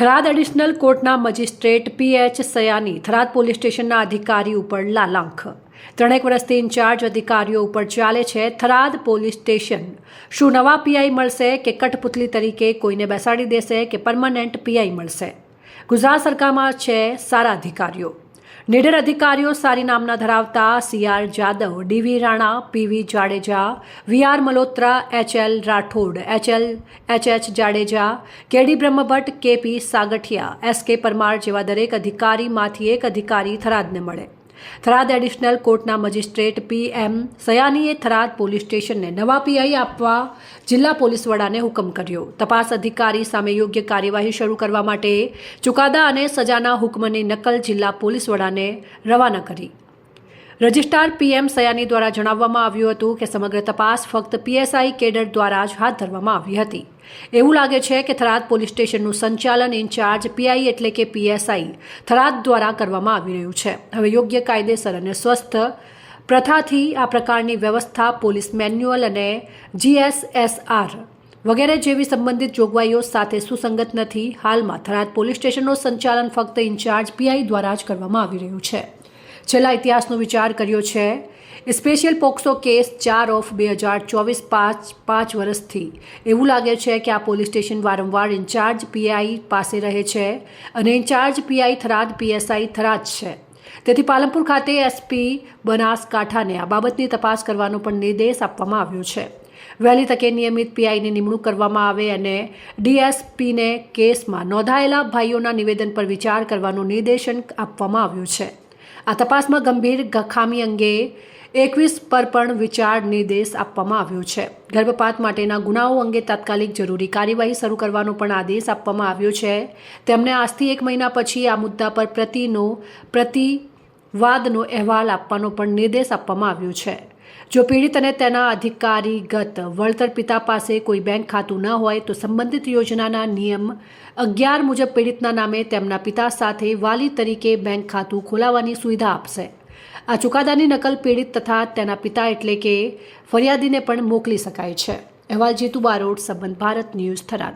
Tharad additional કોર્ટના magistrate pH સયાની Tharad police સ્ટેશનના અધિકારી ઉપર લાલાંખ 3 વર્ષથી ઇન્ચાર્જ અધિકારીઓ ઉપર ચાલે છે થરાદ પોલીસ સ્ટેશન। શું નવા પીઆઈ મળશે કે કઠપુતલી તરીકે કોઈને બેસાડી દેશે કે પરમનન્ટ પીઆઈ મળશે? ગુજરાત સરકારમાં છે સારા અધિકારીઓ, નિડર અધિકારીઓ સારી નામના ધરાવતા CR Jadav, DV Rana, PV Jadeja, VR Malhotra, HL Rathod, HH Jadeja, KD Brahmbhatt, KP Sagathiya, SK Parmar જેવા દરેક અધિકારીમાંથી એક અધિકારી થરાદને મળે। થરાદ એડિશનલ કોર્ટના મજિસ્ટ્રેટ પીએમ સયાનીએ થરાદ પોલીસ સ્ટેશનને નવા પીઆઈ આપવા જિલ્લા પોલીસ વડાને હુકમ કર્યો। તપાસ અધિકારી સામે યોગ્ય કાર્યવાહી શરૂ કરવા માટે ચુકાદા અને સજાના હુકમની નકલ જિલ્લા પોલીસ વડાને રવાના કરી। રજિસ્ટ્રાર પીએમ સયાની દ્વારા જણાવવામાં આવ્યું હતું કે સમગ્ર તપાસ ફક્ત પીએસઆઈ કેડર દ્વારા જ હાથ ધરવામાં આવી હતી। એવું લાગે છે કે થરાદ પોલીસ સ્ટેશનનું સંચાલન ઇન્ચાર્જ પીઆઈ એટલે કે પીએસઆઈ થરાદ દ્વારા કરવામાં આવી રહ્યું છે। હવે યોગ્ય કાયદેસર અને સ્વસ્થ પ્રથાથી આ પ્રકારની વ્યવસ્થા પોલીસ મેન્યુઅલ અને જીએસએસઆર વગેરે જેવી સંબંધિત જોગવાઈઓ સાથે સુસંગત નથી। હાલમાં થરાદ પોલીસ સ્ટેશનનું સંચાલન ફક્ત ઇન્ચાર્જ પીઆઈ દ્વારા જ કરવામાં આવી રહ્યું છે। છેલ્લા ઇતિહાસનો વિચાર કર્યો છે। સ્પેશિયલ પોક્સો કેસ 4/2024 5 વર્ષથી એવું લાગે છે કે આ પોલીસ સ્ટેશન વારંવાર ઇન્ચાર્જ પીઆઈ પાસે રહે છે અને in charge PI Tharad PSI Tharad છે। તેથી પાલનપુર ખાતે એસપી બનાસકાંઠાને આ બાબતની તપાસ કરવાનો પણ નિર્દેશ આપવામાં આવ્યો છે। વહેલી તકે નિયમિત પીઆઈની નિમણૂક કરવામાં આવે અને ડીએસપીને કેસમાં નોંધાયેલા ભાઈઓના નિવેદન પર વિચાર કરવાનો નિર્દેશન આપવામાં આવ્યો છે। આ તપાસમાં ગંભીર ખામી અંગે 21 પર પણ વિચાર નિર્દેશ આપવામાં આવ્યો છે। ગર્ભપાત માટેના ગુનાઓ અંગે તાત્કાલિક જરૂરી કાર્યવાહી શરૂ કરવાનો પણ આદેશ આપવામાં આવ્યો છે। તેમને આજથી 1 મહિના પછી આ મુદ્દા પર પ્રતિવાદનો અહેવાલ આપવાનો પણ નિર્દેશ આપવામાં આવ્યો છે। જો પીડિત અને તેના અધિકારીગત વળતર પિતા પાસે કોઈ બેંક ખાતું ન હોય તો સંબંધિત યોજનાના નિયમ 11 મુજબ પીડિતના નામે તેમના પિતા સાથે વાલી તરીકે બેંક ખાતું ખોલાવવાની સુવિધા આપશે। આ ચુકાદાની નકલ પીડિત તથા તેના પિતા એટલે કે ફરિયાદીને પણ મોકલી શકાય છે। અહેવાલ જીતુ બારોટ, સંબંધ ભારત ન્યૂઝ, થરાદ।